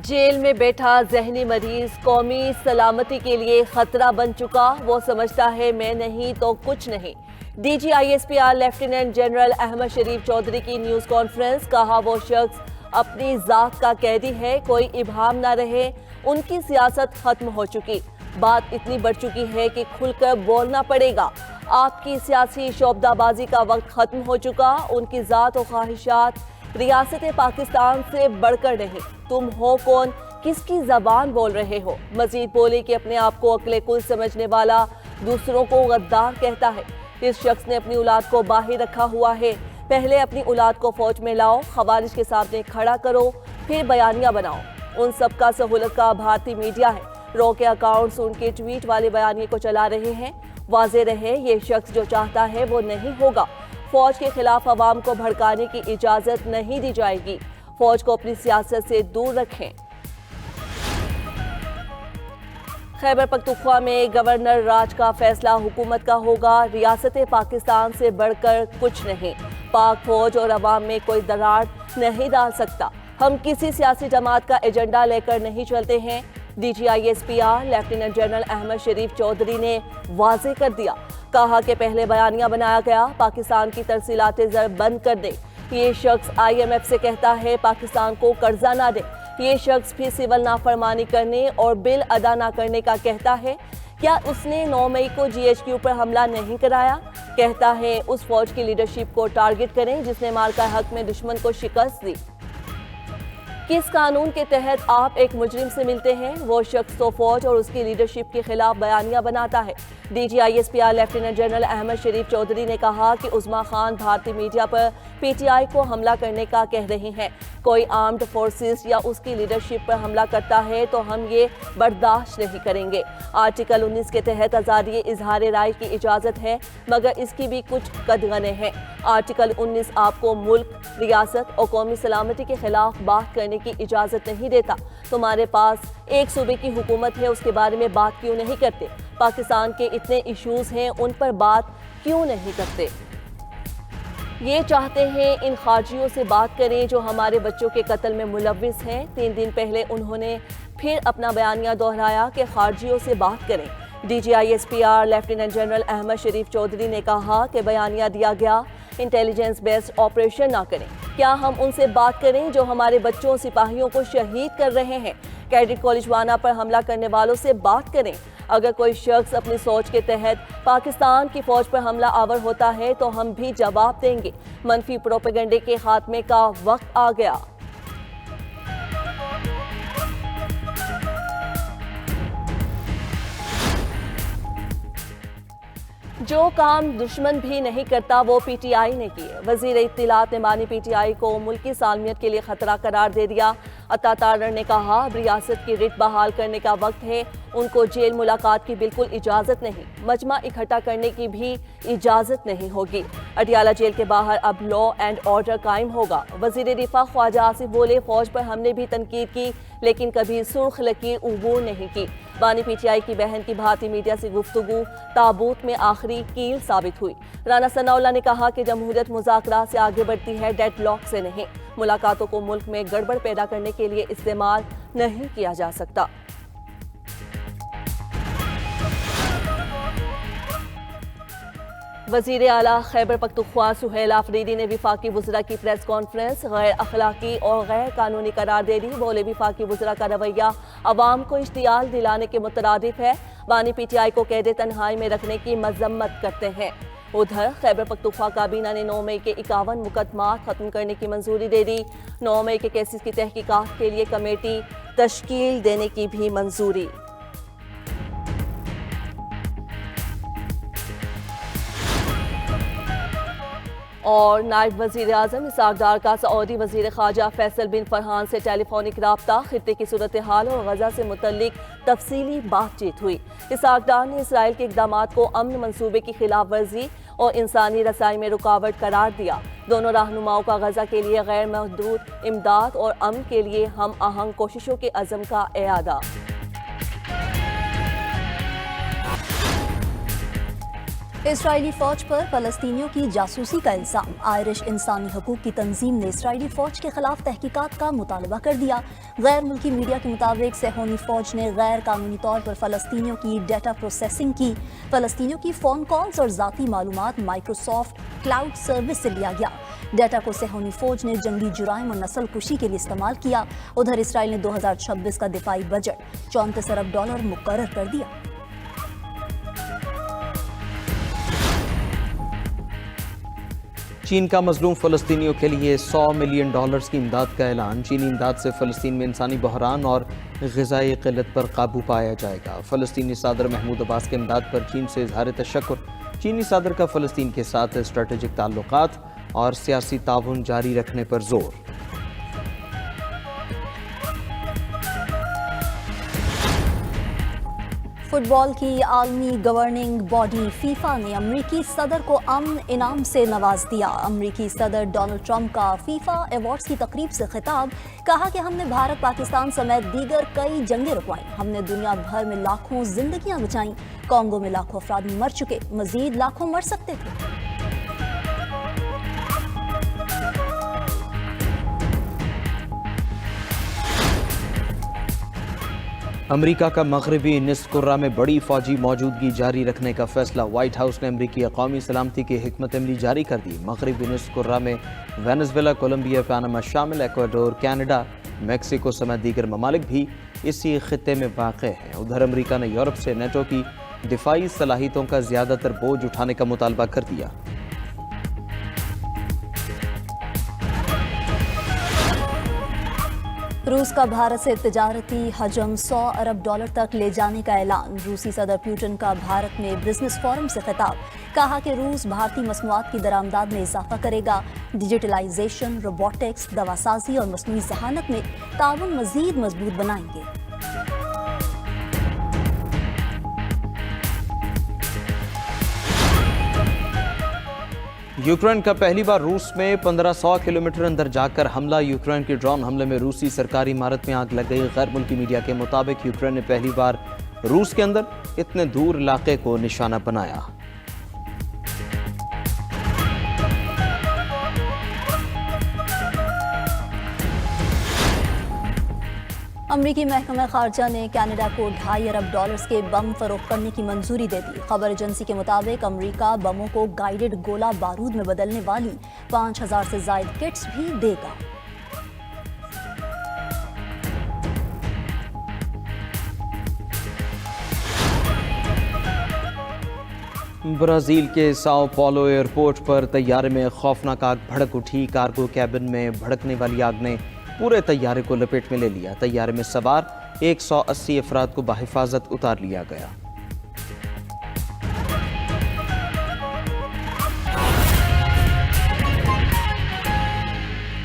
Jail में बैठा जहनी मरीज कौमी सलामती के लिए खतरा बन चुका। वो समझता है मैं नहीं तो कुछ नहीं। DGISPR लेफ्टिनेंट जनरल अहमद शरीफ चौधरी की न्यूज़ कॉन्फ्रेंस। कहा वो शख्स अपनी ज़ात का कैदी है, कोई इबाहम ना रहे। उनकी सियासत खत्म हो चुकी, बात इतनी बढ़ चुकी है कि खुलकर बोलना पड़ेगा। आपकी सियासी शोबदाबाजी का वक्त खत्म हो चुका। उनकी ज़ात और ख्वाहिशात रियासत पाकिस्तान से बढ़कर नहीं। तुम हो कौन, किसकी ज़बान बोल रहे हो? मजीद बोले कि अपने आप को अक्ले कुल समझने वाला दूसरों को गद्दार कहता है। इस शख्स ने अपनी औलाद को बाहर रखा हुआ है। पहले अपनी औलाद को फौज में लाओ, खवारिज के सामने खड़ा करो, फिर बयानियां बनाओ। उन सब का सहूलत का भारतीय मीडिया है। रो के अकाउंट्स उनके ट्वीट वाले बयानिए को चला रहे हैं। वाज़े रहे, ये शख्स जो चाहता है वो नहीं होगा। फौज के खिलाफ अवाम को भड़काने की इजाज़त नहीं दी जाएगी। फौज को अपनी सियासत से दूर रखें। खैबर पख्तूनख्वा में गवर्नर राज का फैसला हुकूमत का होगा। रियासत पाकिस्तान से बढ़कर कुछ नहीं। पाक फौज और अवाम में कोई दरार नहीं डाल सकता। हम किसी सियासी जमात का एजेंडा लेकर नहीं चलते हैं। DGISPR लेफ्टिनेंट जनरल अहमद शरीफ चौधरी ने वाज़े कर दिया। कहा कि पहले बयानिया बनाया गया, पाकिस्तान की तरसीलातें ज़र बंद कर दे। ये शख्स IMF से कहता है पाकिस्तान को कर्जा ना दे। ये शख्स भी सिविल नाफरमानी करने और बिल अदा ना करने का कहता है। क्या उसने 9 मई को GHQ पर हमला नहीं कराया? कहता है उस फौज की लीडरशिप को टारगेट करें जिसने मार्का हक में दुश्मन को शिकस्त दी। किस कानून के तहत आप एक मुजरिम से मिलते हैं? वो शख्स तो फौज और उसकी लीडरशिप के खिलाफ बयानियां बनाता है। DGISPR लेफ्टिनेंट जनरल अहमद शरीफ चौधरी ने कहा कि उस्मा खान भारतीय मीडिया पर PTI को हमला करने का कह रही हैं। कोई आर्म्ड फोर्सेस या उसकी लीडरशिप पर हमला करता है तो हम ये बर्दाश्त नहीं करेंगे। आर्टिकल 19 के तहत आज़ादी इजहार राय की इजाज़त है, मगर इसकी भी कुछ कदगने हैं। आर्टिकल 19 आपको मुल्क, रियासत और कौमी सलामती के खिलाफ बात करने की इजाज़त नहीं देता। तुम्हारे पास एक सूबे की हुकूमत है, उसके बारे में बात क्यों नहीं करते? पाकिस्तान के इतने इश्यूज़ हैं, उन पर बात क्यों नहीं करते? ये चाहते हैं इन खारजियों से बात करें जो हमारे बच्चों के कत्ल में मुलव्विस हैं। 3 दिन पहले उन्होंने फिर अपना बयानिया दोहराया कि खारजियों से बात करें। DGISPR लेफ्टिनेंट जनरल अहमद शरीफ चौधरी ने कहा कि बयानिया दिया गया, इंटेलिजेंस बेस्ड ऑपरेशन ना करें। क्या हम उनसे बात करें जो हमारे बच्चों सिपाहियों को शहीद कर रहे हैं? कैडेट कॉलेज वाना पर हमला करने वालों से बात करें। अगर कोई शख्स अपनी सोच के तहत पाकिस्तान की फौज पर हमला आवर होता है तो हम भी जवाब देंगे। मनफी प्रोपेगेंडे के खात्मे का वक्त आ गया। जो काम दुश्मन भी नहीं करता वो PTI ने किए। वजीर इत्तिलात ने बानी PTI को मुल्की सालमियत के लिए खतरा करार दे दिया। अता तारर ने कहा रियासत की रिट बहाल करने का वक्त है। उनको जेल मुलाकात की बिल्कुल इजाज़त नहीं, मजमा इकट्ठा करने की भी इजाज़त नहीं होगी। अटियाला जेल के बाहर अब लॉ एंड ऑर्डर कायम होगा। वजीर दिफा ख्वाजा आसिफ बोले फौज पर हमने भी तनकीद की लेकिन कभी सुर्ख लकीर उबूर नहीं की। बानी PTI की बहन की भारतीय मीडिया से गुफ्तगू ताबूत में आखिरी कील साबित हुई। राना सनाउल्लाह ने कहा कि जमहूरियत मुज़ाकरात से आगे बढ़ती है, डेडलॉक से नहीं। मुलाकातों को मुल्क में गड़बड़ पैदा करने के लिए इस्तेमाल नहीं किया जा सकता। वज़ीर आला खैबर पख्तूनख्वा सुहेल आफरीदी ने वफाकी वज़रा की प्रेस कॉन्फ्रेंस गैर अखलाकी और गैर कानूनी करार दे दी। बोले वफाकी वज़रा का रवैया अवाम को इश्तियाल दिलाने के मुतरादिफ है। बानी PTI को कैद तन्हाई में रखने की मजम्मत करते हैं। उधर खैबर पख्तूनख्वा काबीना ने 9 मई के 51 मुकदमात खत्म करने की मंजूरी दे दी। 9 मई के केसेस की तहकीकात के लिए कमेटी तश्कील देने की भी मंजूरी। और नायब वज़ीर आज़म इसहाक डार का सऊदी वज़ीर ख़ारजा फैसल बिन फरहान से टेलीफोनिक रब्ता। खित्ते की सूरत हाल और गज़ा से मुतल्लिक तफसीली बातचीत हुई। इसहाक डार ने इसराइल के इक़दामात को अमन मंसूबे की खिलाफ वर्जी और इंसानी रसाई में रुकावट करार दिया। दोनों रहनुमाओं का गज़ा के लिए गैर महदूद इमदाद और अमन के लिए हम आहंग कोशिशों के अज़म का एआदा। اسرائیلی فوج پر فلسطینیوں کی جاسوسی کا الزام۔ آئرش انسانی حقوق کی تنظیم نے اسرائیلی فوج کے خلاف تحقیقات کا مطالبہ کر دیا۔ غیر ملکی میڈیا کے مطابق صہیونی فوج نے غیر قانونی طور پر فلسطینیوں کی ڈیٹا پروسیسنگ کی۔ فلسطینیوں کی فون کالز اور ذاتی معلومات مائکروسافٹ کلاؤڈ سروس سے لیا گیا۔ ڈیٹا کو صہیونی فوج نے جنگی جرائم اور نسل کشی کے لیے استعمال کیا۔ ادھر اسرائیل نے 2026 کا دفاعی بجٹ $34 ارب مقرر کر دیا۔ چین کا مظلوم فلسطینیوں کے لیے $100 ملین کی امداد کا اعلان۔ چینی امداد سے فلسطین میں انسانی بحران اور غذائی قلت پر قابو پایا جائے گا۔ فلسطینی صدر محمود عباس کے امداد پر چین سے اظہار تشکر۔ چینی صدر کا فلسطین کے ساتھ اسٹریٹجک تعلقات اور سیاسی تعاون جاری رکھنے پر زور۔ فٹ بال کی عالمی گورننگ باڈی فیفا نے امریکی صدر کو امن انعام سے نواز دیا۔ امریکی صدر ڈونلڈ ٹرمپ کا فیفا ایوارڈز کی تقریب سے خطاب۔ کہا کہ ہم نے بھارت، پاکستان سمیت دیگر کئی جنگیں رکوائیں۔ ہم نے دنیا بھر میں لاکھوں زندگیاں بچائیں۔ کانگو میں لاکھوں افراد مر چکے، مزید لاکھوں مر سکتے تھے۔ امریکہ کا مغربی نصف کرہ میں بڑی فوجی موجودگی جاری رکھنے کا فیصلہ۔ وائٹ ہاؤس نے امریکی قومی سلامتی کی حکمت عملی جاری کر دی۔ مغربی نصف کرہ میں وینزویلا، کولمبیا، پاناما شامل، ایکواڈور، کینیڈا، میکسیکو سمیت دیگر ممالک بھی اسی خطے میں واقع ہیں۔ ادھر امریکہ نے یورپ سے نیٹو کی دفاعی صلاحیتوں کا زیادہ تر بوجھ اٹھانے کا مطالبہ کر دیا۔ روس کا بھارت سے تجارتی حجم $100 ارب تک لے جانے کا اعلان۔ روسی صدر پیوٹن کا بھارت میں بزنس فورم سے خطاب۔ کہا کہ روس بھارتی مصنوعات کی درآمدات میں اضافہ کرے گا۔ ڈیجیٹلائزیشن، روبوٹکس، دواسازی اور مصنوعی ذہانت میں تعاون مزید مضبوط بنائیں گے۔ یوکرین کا پہلی بار روس میں 1500 کلومیٹر اندر جا کر حملہ۔ یوکرین کے ڈرون حملے میں روسی سرکاری عمارت میں آگ لگ گئی۔ غیر ملکی میڈیا کے مطابق یوکرین نے پہلی بار روس کے اندر اتنے دور علاقے کو نشانہ بنایا۔ امریکی محکمہ خارجہ نے کینیڈا کو $2.5 ارب کے بم فروخت کرنے کی منظوری دے دی۔ خبر ایجنسی کے مطابق امریکہ بموں کو گائیڈڈ گولہ بارود میں بدلنے والی 5000 سے زائد کٹس بھی دے گا۔ برازیل کے ساؤ پولو ایئرپورٹ پر طیارے میں خوفناک آگ بھڑک اٹھی۔ کارگو کیبن میں بھڑکنے والی آگ نے پورے طیارے کو لپیٹ میں لے لیا۔ طیارے میں سوار 180 افراد کو بحفاظت اتار لیا گیا۔